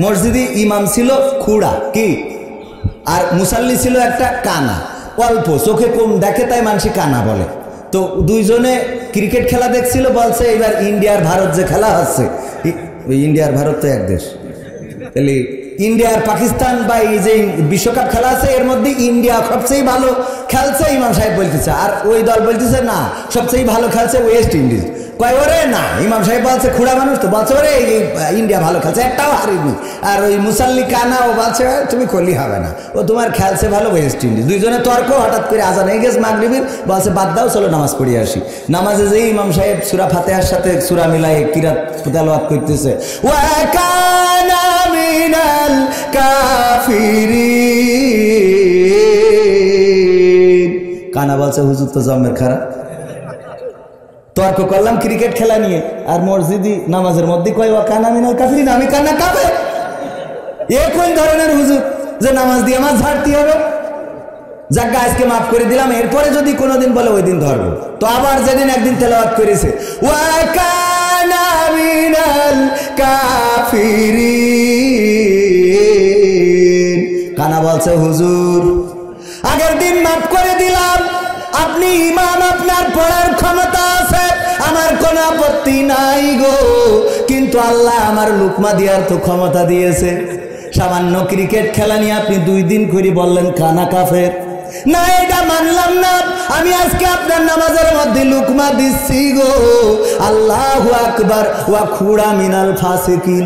মসজিদে ইমাম ছিল খুড়া কি, আর মুসাল্লি ছিল একটা কানা, অল্প চোখে কম দেখে তাই মানুষ কানা বলে। তো দুইজনে ক্রিকেট খেলা দেখছিল, বলছে এবার ইন্ডিয়ার ভারত যে খেলা হচ্ছে, ইন্ডিয়ার ভারত তো এক দেশ, তাহলে ইন্ডিয়ার পাকিস্তান বা এই যে বিশ্বকাপ খেলা আছে এর মধ্যে ইন্ডিয়া সবচেয়ে ভালো খেলছে, ইমাম সাহেব বলতেছে, আর ওই দল বলতেছে না সবচেয়ে ভালো খেলছে ওয়েস্ট ইন্ডিজ। কয় ওরে না, ইমাম সাহেব বলছে খুড়া মানুষ তো, বলছে ওরে ইন্ডিয়া ভালো খেলছে, একটাও হারিনি। আর ওই মুসাল্লি কানা ও বলছে তুমি করলি হবে না, ও তোমার খেলছে ভালো ওয়েস্ট ইন্ডিজ। দুইজনে তর্ক, হঠাৎ করে আজান হয়ে গেছে মাগরিবের, বলছে বাদ দাও চলো নামাজ পড়িয়ে আসি। নামাজে যেই ইমাম সাহেব সূরা ফাতিহার সাথে সূরা মিলাই কিরাত তেলাওয়াত করতেছে, ওয়া কানা মিনাল কাফিরিন, কানা বলছে হুজুর তো জম্মের খারাপ। তর্ক করলাম ক্রিকেট খেলা নিয়ে, আর মসজিদি নামাজের মধ্যে কয় ওয়া কানা মিনাল কাফিরিন, আমি কানা কাফের। এ কোন ধরনের হুজুর যে নামাজ দিয়ে আমার ঝাড়তে হবে? যাক আজকে মাফ করে দিলাম, এরপরে যদি কোনোদিন বলে ওই দিন ধরবো। তো আবার যেদিন একদিন তেলাওয়াত করেছে ওয়া কানা মিনাল কাফিরিন, কানা বলছে হুজুর আগের দিন মাফ করে দিলাম, আপনি ইমাম, আপনার পড়ার ক্ষমতা আছে, আমার কোনো আপত্তি নাই গো, কিন্তু আল্লাহ আমার লুকমা দেওয়ার তো ক্ষমতা দিয়েছে। সামান্য ক্রিকেট খেলা নিয়ে আপনি 2 দিন করে বললেন কানা কাফের, না এটা মানলাম না, আমি আজকে আপনার নামাজের মধ্যে লুকমা দিচ্ছি গো, আল্লাহু আকবার ওয়া খুড়া মিনাল ফাসিকিন।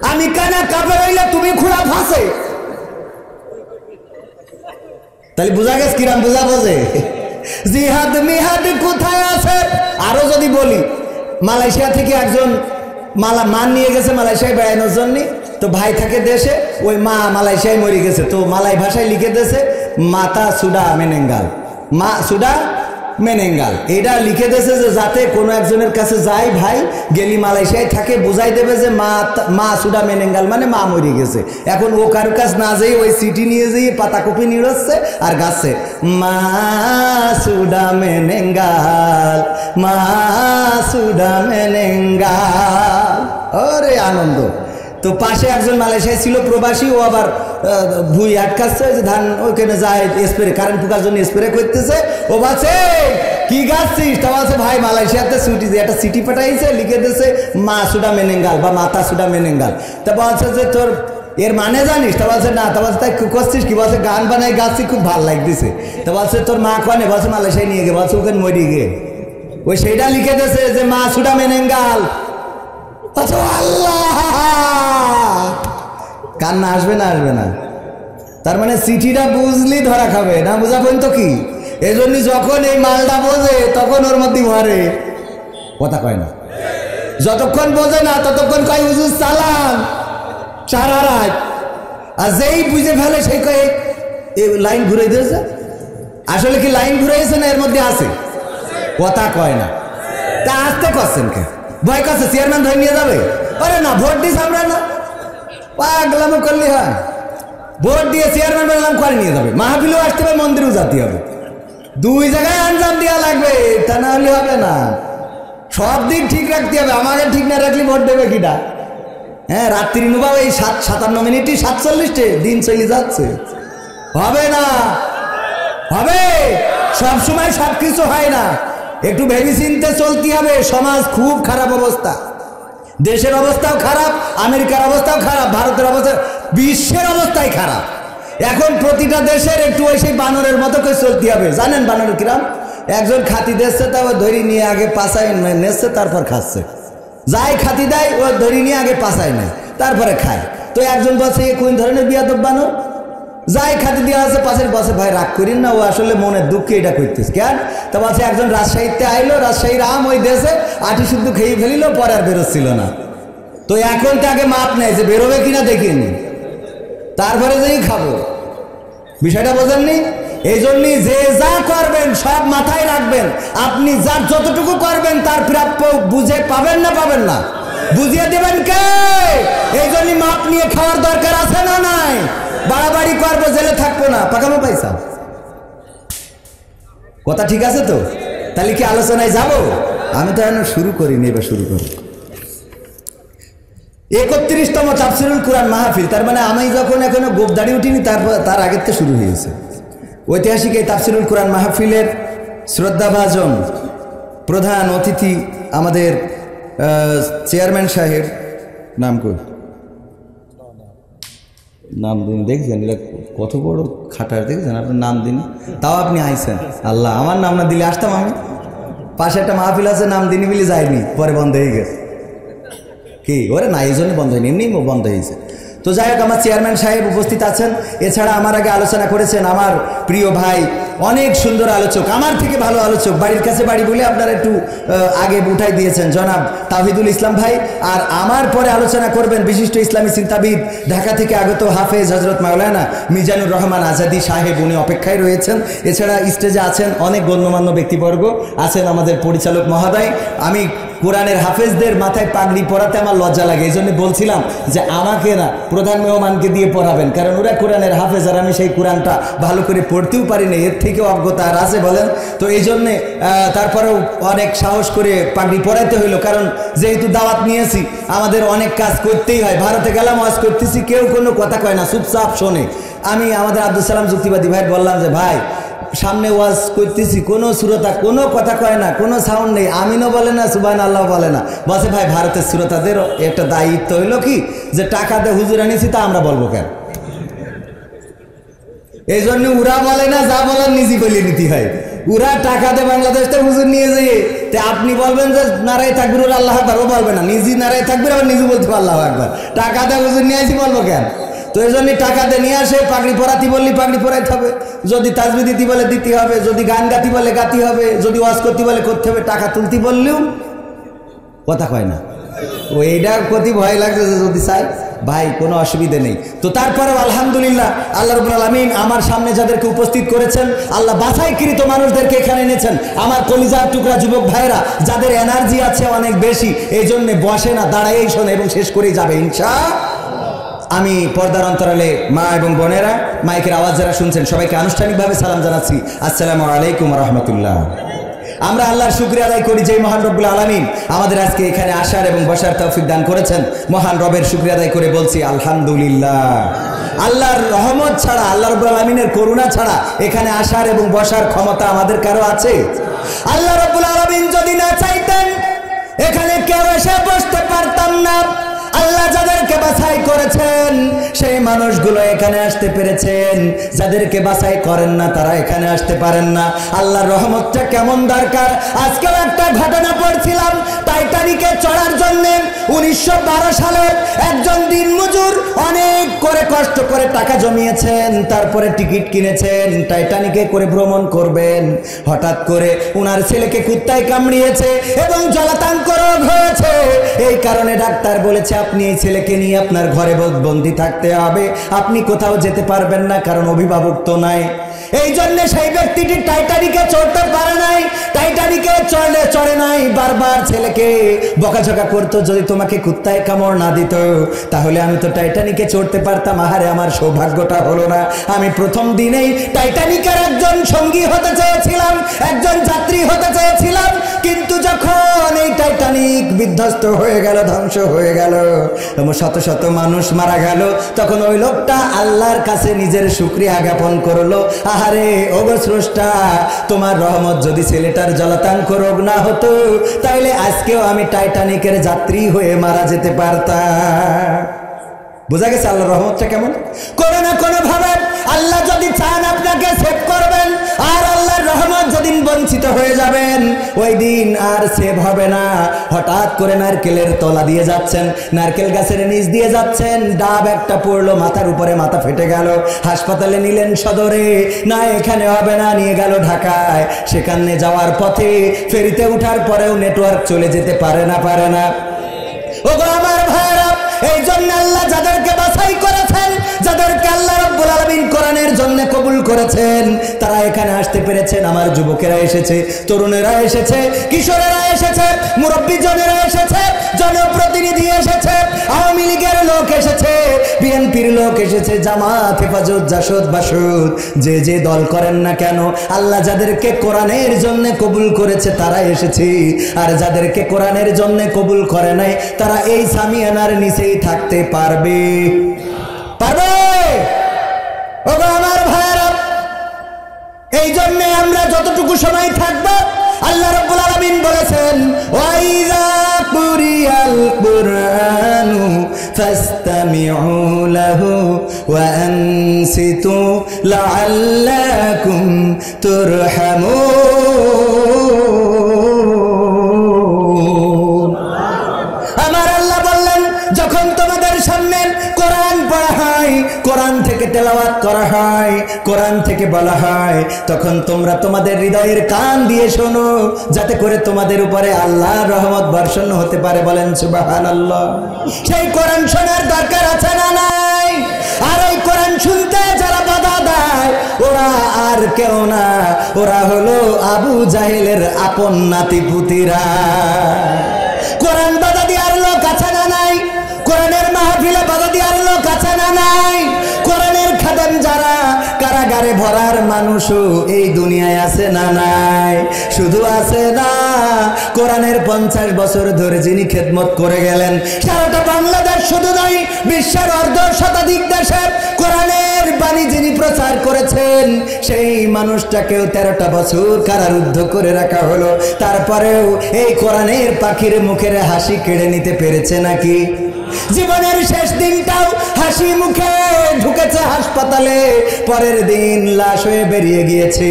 আমি কানা কাফের হইলে তুমি খুড়া ফাসে, তাহলে বোঝা গেছে কিরাম বোঝা বোঝে। জিহাদ মিহাদ কোথায় আছে? আরো যদি বলি, মালয়েশিয়া থেকে একজন মান নিয়ে গেছে মালয়েশিয়ায় বেড়ানোর জন্য, তো ভাই থাকে দেশে, ওই মা মালয়েশিয়ায় মরে গেছে, তো মালাই ভাষায় লিখে দিয়েছে মাতা সুডা মেনেঙ্গাল, মা সুডা মেনেঙ্গাল, এটা লিখে দিয়েছে যে যাতে কোনো একজনের কাছে যাই ভাই গেলি মালয়েশিয়ায় থাকে বুঝাই দেবে যে মা সুডা মেনেঙ্গাল মানে মা মরে গেছে। এখন ও কারো কাছ না যেয়ে ওই সিটি নিয়ে যেয়ে পাতাকপি নিড়ছে আর গাছে মা সুডা মেনেঙ্গাল, মা সুডা মেনেঙ্গাল, ওরে আনন্দ। তো পাশে একজন মালয়েশিয়ায় ছিল প্রবাসী, ও আবার ভুই আটকাচ্ছে, যে ধান ওইখানে যায় স্প্রে, কারেন্ট ফুকার জন্য স্প্রে করতেছে, ও বলছে কি গাছছিস? তা বলছে ভাই মালয়েশিয়াতে ছুটি যে একটা সিটি পাঠাইছে, লিখে দিয়েছে মা সুডা মেনেঙ্গাল বা মাতা সুডা মেনেঙ্গাল। তা বলছে যে তোর এর মানে জানিস? তা বলছে না। তা বলছে তাই করছিস কি? বলছে গান বানাই গাছছি, খুব ভালো লাগতেছে। তা বলছে তোর মা কনে? বলছে মালয়েশিয়ায় নিয়ে গে, বলছে ওখানে মরি গে, ওই সেইটা লিখে দিয়েছে যে মা সুডা মেনেঙ্গাল। আল্লাহ, কান্না আসবে না? আসবে না। তার মানে চিঠিটা বুঝলি ধরা খাবে না, বুঝা পর্যন্ত কি? এই জন্য যখন এই মালটা বোঝে তখন ওর মধ্যে ভরে, কথা কয় না। যতক্ষণ বোঝে না ততক্ষণ কয় হুজুর সালাম সারা রাত, আর যেই বুঝে ফেলে সেই কয় এই লাইন ঘুরে দিয়েছে। আসলে কি লাইন ঘুরেছে না এর মধ্যে আছে? কথা কয় না। তা আসতে করছেন কে? ভয় করছে চেয়ারম্যান ধরে নিয়ে যাবে? আরে না, ভোট দিস আমরা না, পাগলামো করলে হয়। ভোট দিয়ে চেয়ারম্যান বললাম করে নিয়ে যাবে, মাহফিলেও আসতে হবে, মন্দিরেও যেতে হবে, 2 জায়গায় আঞ্জাম দেওয়া লাগবে, তা না হলে হবে না। সব দিক ঠিক রাখতে হবে, আমাকে ঠিক না রাখলে ভোট দেবে কিটা? হ্যাঁ, রাত্রি নুবাব এই 57 মিনিটই 47টে দিন চলে যাচ্ছে, হবে না। হবে, সব সময় সব কিছু হয় না, একটু ভেবে চিন্তে চলতে হবে। সমাজ খুব খারাপ অবস্থা, দেশের অবস্থাও খারাপ, আমেরিকার অবস্থাও খারাপ, ভারতের অবস্থা, বিশ্বের অবস্থাই খারাপ। এখন প্রতিটা দেশের একটু ওই সেই বানরের মতো করে চলতে হবে। জানেন বানরের কিরাম? একজন খাতি দিচ্ছে, তা ও ধরি নিয়ে আগে পাশায় নেচ্ছে, তারপর খাচ্ছে। যাই খাতি দেয় ও ধরি নিয়ে আগে পাশায় নেয়, তারপরে খায়। তো একজন বলছে এ কোন ধরনের বিয়াদব বানর? যাই খাতি দেওয়া আছে পাশের বসে, ভাই রাগ করিন না, ও আসলে মনের দুঃখে এটা করতেছে। কেন? তা বলছে একজন রাজশাহীতে আইলো, রাজশাহীর আম ওই দেশে আটি শুদ্ধ খেয়ে ফেলিল, পরে আর বেরোচ্ছিল না। তো এখন তাকে মাপ নেয় যে বেরোবে কিনা দেখিনি, তারপরে যেই খাবো। বিষয়টা বোঝেননি? এই জন্যই যে যা করবেন সব মাথায় রাখবেন, আপনি যার যতটুকু করবেন তার প্রাপ্য বুঝে পাবেন না? পাবেন না, বুঝিয়ে দেবেন কে? এই জন্য মাপ নিয়ে খাওয়ার দরকার আছে না নাই? বাড়াবাড়ি করবো, জেলে থাকবো না, পাকামো পয়সা। কথা ঠিক আছে তো? তাহলে কি আলোচনায় যাব? আমি তো এখন শুরু করিনি, এবার শুরু করি। 31তম তাফসিরুল কুরআন মাহফিল, তার মানে আমি যখন এখনো গোপদাড়ি উঠিনি তার আগের থেকে শুরু হয়েছে। ঐতিহাসিক এই তাফসিরুল কুরআন মাহফিলের শ্রদ্ধাভাজন প্রধান অতিথি আমাদের চেয়ারম্যান সাহেব, নাম কই নাম দিন দেখছেন, এটা কত বড় খাটার দেখছেন, আপনার নাম দিন, তাও আপনি আইছেন। আল্লাহ, আমার নাম না দিলে আসতাম আমি। পাশে একটা মাহফিল আছে, নাম দিনই বলে যায়নি, পরে বন্ধ হয়ে গেছে। কি ওরে না, এই জন্য বন্ধ হয়নি, এমনি বন্ধ হয়েছে। তো যাই হোক, আমার চেয়ারম্যান সাহেব উপস্থিত আছেন। এছাড়া আমার আগে আলোচনা করেছেন আমার প্রিয় ভাই, অনেক সুন্দর আলোচক, আমার থেকে ভালো আলোচক, বাড়ির কাছে বাড়ি বলে আপনারা একটু আগে উঠাই দিয়েছেন, জনাব তাওহিদুল ইসলাম ভাই। আর আমার পরে আলোচনা করবেন বিশিষ্ট ইসলামী চিন্তাবিদ, ঢাকা থেকে আগত হাফেজ হজরত মাওলানা মিজানুর রহমান আজাদি সাহেব, উনি অপেক্ষায় রয়েছেন। এছাড়া স্টেজে আছেন অনেক গণ্যমান্য ব্যক্তিবর্গ, আছেন আমাদের পরিচালক মহোদয়। আমি কোরআনের হাফেজদের মাথায় পাগড়ি পরাতে আমার লজ্জা লাগে, এই জন্য বলছিলাম যে আমাকে না, প্রধান মেহমানকে দিয়ে পড়াবেন, কারণ ওরা কোরআনের হাফেজ আর আমি সেই কোরআনটা ভালো করে পড়তেও পারি না, এর থেকে অজ্ঞতা আর আছে বলেন। তো এই জন্যে তারপরেও অনেক সাহস করে পাগড়ি পরাইতে হইলো, কারণ যেহেতু দাওয়াত নিয়েছি আমাদের অনেক কাজ করতেই হয়। ভারতে গেলাম, ওয়াজ করতেছি, কেউ কোনো কথা কয় না, চুপচাপ শোনে। আমি আমাদের আব্দুল সালাম যুক্তিবাদী ভাই বললাম যে ভাই, সামনে ওয়াজ করতেছি, কোনো শ্রোতা কোনো কথা কয় না, কোনো সাউন্ড নেই, আমিনও বলে না, সুবহানাল্লাহ বলে না। বসে ভাই, ভারতের শ্রোতাদের একটা দায়িত্ব হইলো কি, যে টাকা দিয়ে হুজুর আনিছি, তা আমরা বলবো কেন? এই জন্য ওরা বলে না, যা বলার নিজে বলে নিতে হয়। ওরা টাকা দিয়ে বাংলাদেশ থেকে হুজুর নিয়ে যেয়ে আপনি বলবেন যে নারাই থাকবির, ওরা আল্লাহ আকবার, ও বলবে না, নিজে নারাই থাকবির, আবার নিজে বলতে আল্লাহ আকবার। টাকা দিয়ে হুজুর নিয়ে আসি, বলবো কেন? তো এই জন্যই টাকা দিয়ে নিয়ে আসে, পাগড়ি পরাতি বললি পাগড়ি পরাইতে হবে, যদি তাজবি দিতে বলে দিতে হবে, যদি গান গাতি বলে গাতি হবে, যদি ওয়াজ করতে বলে করতে হবে। টাকা তুলতে বললেও কথা কয় না। ও এইটার প্রতি ভয় লাগছে যে যদি চাই ভাই, কোনো অসুবিধা নেই। তো তারপরেও আলহামদুলিল্লাহ, আল্লাহ রাব্বুল আলামিন আমার সামনে যাদেরকে উপস্থিত করেছেন, আল্লাহ বাছাইকৃত মানুষদেরকে এখানে এনেছেন, আমার কলিজার টুকরা যুবক ভাইরা, যাদের এনার্জি আছে অনেক বেশি, এই জন্য বসে না, দাঁড়াইই শোনে এবং শেষ করেই যাবে ইনশাআল্লাহ। আমি পর্দার অন্তরালে মা এবং বোনেরা, মাইকের আওয়াজ যারা শুনছেন, সবাইকে আনুষ্ঠানিকভাবে সালাম জানাচ্ছি, আসসালামু আলাইকুম রাহমাতুল্লাহ। আমরা আল্লাহর শুকরিয়া আদায় করি যে মহান রব্বুল আলামিন আমাদের আজকে এখানে আসার এবং বসার তৌফিক দান করেছেন। মহান রবের শুকরিয়া আদায় করে বলছি আলহামদুলিল্লাহ। আল্লাহর রহমত ছাড়া, আল্লাহ রব্বুল আলামিনের করুণা ছাড়া এখানে আসার এবং বসার ক্ষমতা আমাদের কারো আছে? আল্লাহ রব্বুল আলামিন যদি না চাইতেন এখানে কেউ এসে বসতে পারতাম না। আল্লাহ যাদেরকে বাছাই করেছেন সেই মানুষগুলো এখানে আসতে পেরেছেন, যাদেরকে বাছাই করেন না তারা এখানে আসতে পারেন না। আল্লাহর রহমতটা কেমন দরকার। আজকেও একটা ঘটনা পড়ছিলাম, টাইটানিকে চড়ার জন্য 1912 সালে একজন দিনমজুর অনেক করে কষ্ট করে টাকা জমিয়েছেন, তারপরে টিকিট কিনেছেন, টাইটানিকে করে ভ্রমণ করবেন। হঠাৎ করে উনার ছেলেকে কুত্তায় কামড়িয়েছে এবং জলাতঙ্ক রোগ হয়েছে। এই কারণে ডাক্তার বলেছে আপনি এই ছেলেকে নিয়ে আপনার ঘরে বন্দি থাকতে হবে, আপনি কোথাও যেতে পারবেন না, কারণ অভিভাবক তো নাই। এই জন্য সেই ব্যক্তিটি টাইটানিকে চড়তে পারে নাই, টাইটানিকে চড়ে নাই। বারবার ছেলেকে বকাঝকা করতো, যদি তোমাকে কুত্তায় কামড় না দিত তাহলে আমি তো টাইটানিকে চড়তে পারতাম। আহারে, আমার সৌভাগ্যটা হলো না। আমি প্রথম দিনেই টাইটানিকের একজন সঙ্গী হতে চেয়েছিলাম, একজন যাত্রী হতে চেয়েছিলাম, কিন্তু যখন এই টাইটানিক বিধ্বস্ত হয়ে গেল, ধ্বংস হয়ে গেল, শত শত মানুষ মারা গেল, তখন ওই লোকটা আল্লাহর কাছে নিজের শুকরিয়া জ্ঞাপন করলো, আহারে ওগো স্রষ্টা, তোমার রহমত যদি ছেলেটার জলাতঙ্ক রোগ না হতো তাইলে আজকেও আমি টাইটানিকের যাত্রী হয়ে মারা যেতে পারতাম। বোঝা গেছে আল্লাহর রহমতটা কেমন? কোনো না কোনো ভাবে আল্লাহ যদি চান আপনাকে সেভ করবেন, আর আল্লাহর রহমত যেদিন বঞ্চিত হয়ে যাবেন ওই দিন আর সেভ হবে না। হঠাৎ করে নারকেলের তলা দিয়ে যাচ্ছেন, নারকেল গাছের নিচ দিয়ে যাচ্ছেন, ডাব একটা পড়লো মাথার উপরে, মাথা ফেটে গেল, হাসপাতালে নিলেন সদরে, না এখানে হবে না, নিয়ে গেল ঢাকায়। সেখানে যাওয়ার পথে ফেরিতে উঠার পরেও নেটওয়ার্ক চলে যেতে পারে না। ওগো আমার ভাইরা, এই জন্য আল্লাহ যাদেরকে বাছাই করেছেন, যাদেরকে আল্লাহ রাব্বুল আলামিন কোরআনের জন্য কবুল করেছেন, তারা এখানে আসতে পেরেছেন। আমার যুবকেরা এসেছে, তরুণেরা এসেছে, কিশোরেরা এসেছে, মুরব্বীজনেরা এসেছে, জনপ্রতিনিধি এসেছে, আওয়ামী লীগের লোক এসেছে, বিএনপি বিএনপির লোক এসেছে, জামাত, হেফাজত, জাসদ, বাসদ, যে যে দল করেন না কেন, আল্লাহ যাদেরকে কোরআনের জন্য কবুল করেছে তারা এসেছে, আর যাদেরকে কোরআনের জন্য কবুল করে নাই তারা এই সামিয়ানার নিচেই থাকতে পারবে। ওগো আমার ভাইরা, এই জন্য আমরা যতটুকু সময় থাকব, আল্লাহ রাব্বুল আলামিন বলেছেন ওয়াইযা কুরিয়াল কুরআনু ফাসতামিউ লাহু ওয়া আনসিতু লাআল্লাকুম তুরহামুন। আমার আল্লাহ বললেন, যখন তোমাদের সামনে কোরআন পড়া হয়, কোরআন থেকে তেলাওয়াত করা হয়, কোরআন থেকে বলা হয়, তখন তোমরা তোমাদের হৃদয়ের কান দিয়ে শোনো, যাতে করে তোমাদের উপরে আল্লাহর রহমত বর্ষণ হতে পারে। বলেন সুবহানাল্লাহ। সেই কোরআন শোনার দরকার আছে না নাই? আর এই কোরআন শুনতে যারা বাধা দেয় ওরা আর কেউ না, ওরা হলো আবু জাহেলের আপন নাতিপুতিরা। কোরআন বাধা দেওয়ার লোক আছে না নাই? কোরআনের মাহফিলে বাধা দেওয়ার লোক আছে না নাই? কোরআনের খাদেম যারা, কারাগারে ভরার মানুষও এই দুনিয়ায় আছে না নাই? শুধু আছে না, কোরআনের 50 বছর ধরে যিনি খেদমত করে গেলেন, সারাটা বাংলাদেশ শুধু নয়, বিশ্বের অর্ধ শতাধিক দেশে কোরআনের বাণী যিনি প্রচার করেছেন, সেই মানুষটাকেও 13টা বছর কারারুদ্ধ করে রাখা হলো। তারপরেও এই কোরআনের পাখির মুখের হাসি কেড়ে নিতে পেরেছে নাকি? জীবনের শেষ দিনটাও হাসি মুখে ঢুকেছে হাসপাতালে, পরের দিন লাশ হয়ে বেরিয়ে গিয়েছে।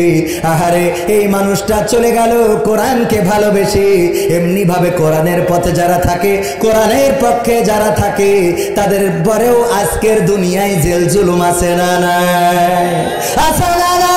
আহারে, এই মানুষটা চলে গেল কোরআনকে ভালোবেসে। এমনি ভাবে কোরআনের পথে যারা থাকে, কোরআনের পক্ষে যারা থাকে, তাদের পরেও আজকের দুনিয়ায় জেল জুলুম আছে না নাই? আছে না নাই?